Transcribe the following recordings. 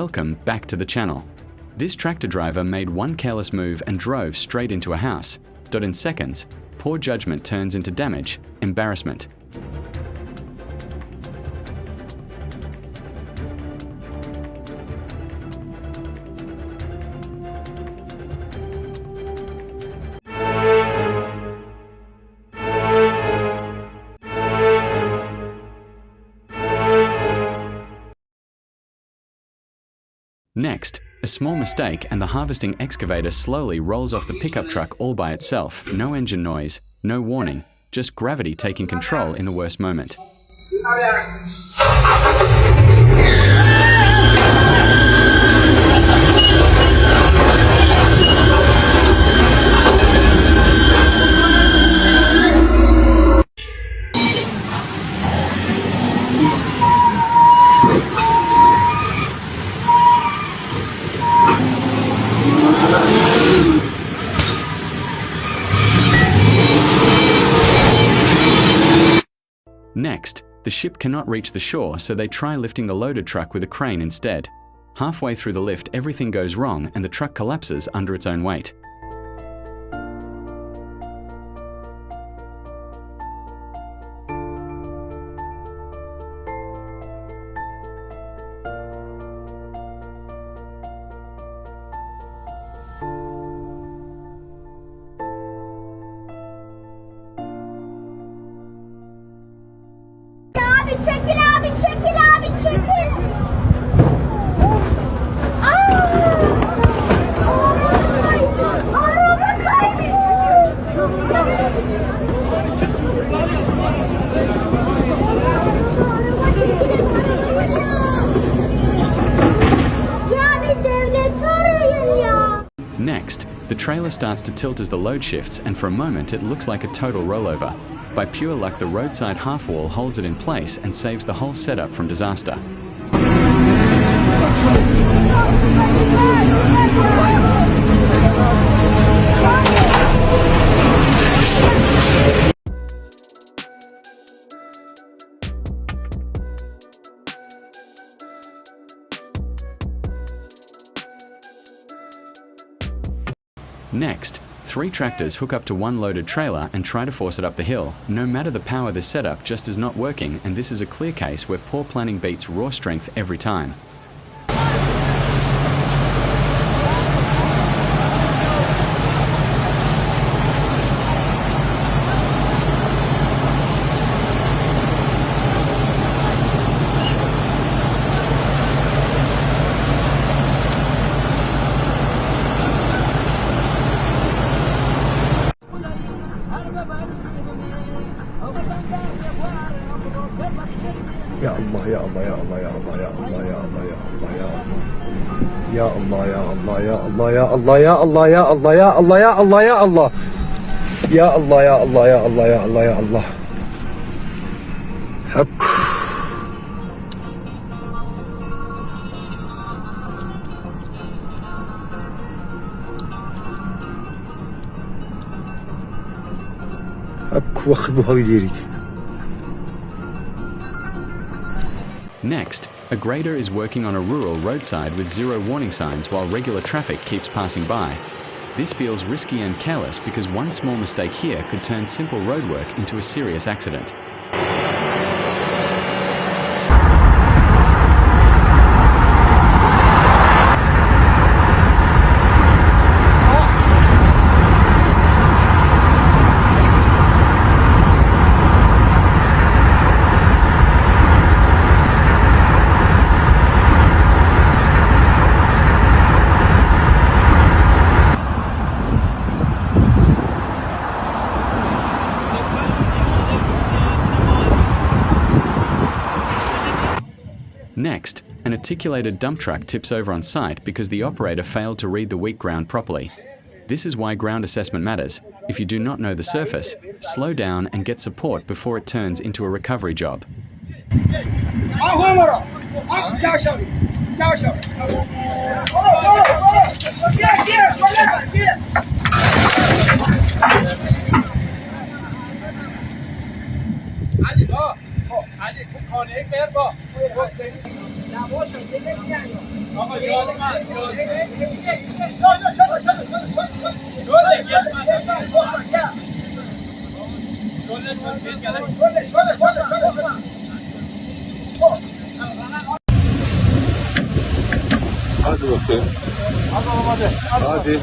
Welcome back to the channel. This tractor driver made one careless move and drove straight into a house. In seconds, poor judgment turns into damage, embarrassment. Next, a small mistake and the harvesting excavator slowly rolls off the pickup truck all by itself. No engine noise, no warning, just gravity taking control in the worst moment. Next, the ship cannot reach the shore, so they try lifting the loaded truck with a crane instead. Halfway through the lift, everything goes wrong and the truck collapses under its own weight. Çekil abi, çekil abi, çekil. Araba kaybediyor. Ya bir devlet arayın ya. Next, the trailer starts to tilt as the load shifts, and for a moment it looks like a total rollover. By pure luck, the roadside half wall holds it in place and saves the whole setup from disaster. Next, 3 tractors hook up to one loaded trailer and try to force it up the hill. No matter the power, this setup just is not working, and this is a clear case where poor planning beats raw strength every time. Ya Allah ya Allah ya Allah ya Allah ya Allah ya Allah ya Allah ya Allah ya Allah ya Allah ya Allah ya Allah ya Allah ya Allah ya Allah ya Allah ya Allah ya Allah ya Allah ya Allah hak hak واخد بهذه ديريك. Next, a grader is working on a rural roadside with 0 warning signs while regular traffic keeps passing by. This feels risky and careless because one small mistake here could turn simple roadwork into a serious accident. Next, an articulated dump truck tips over on site because the operator failed to read the weak ground properly. This is why ground assessment matters. If you do not know the surface, slow down and get support before it turns into a recovery job. Hadi, hadi, bu konuyu ver bu. Hadi bakayım. Hadi.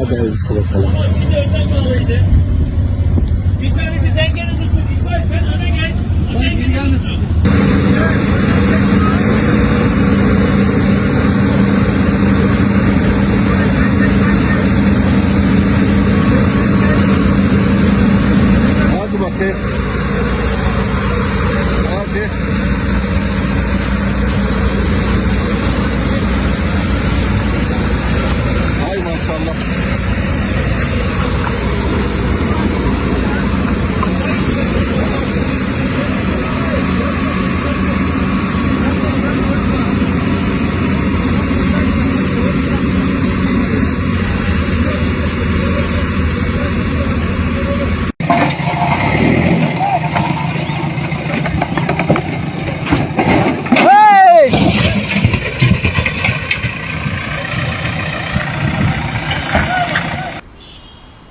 Hadi hayırlısı bakalım. Bir tanesi sen gene tutun. İkbal sen öne geç. Öne geç. Hadi bakayım. Hadi. Hay maşallah.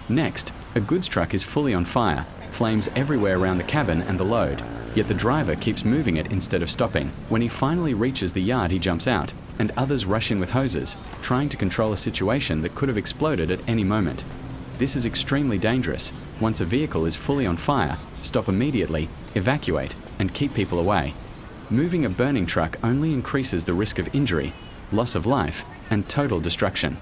Next, a goods truck is fully on fire, flames everywhere around the cabin and the load, yet the driver keeps moving it instead of stopping. When he finally reaches the yard, he jumps out, and others rush in with hoses, trying to control a situation that could have exploded at any moment. This is extremely dangerous. Once a vehicle is fully on fire, stop immediately, evacuate, and keep people away. Moving a burning truck only increases the risk of injury, loss of life, and total destruction.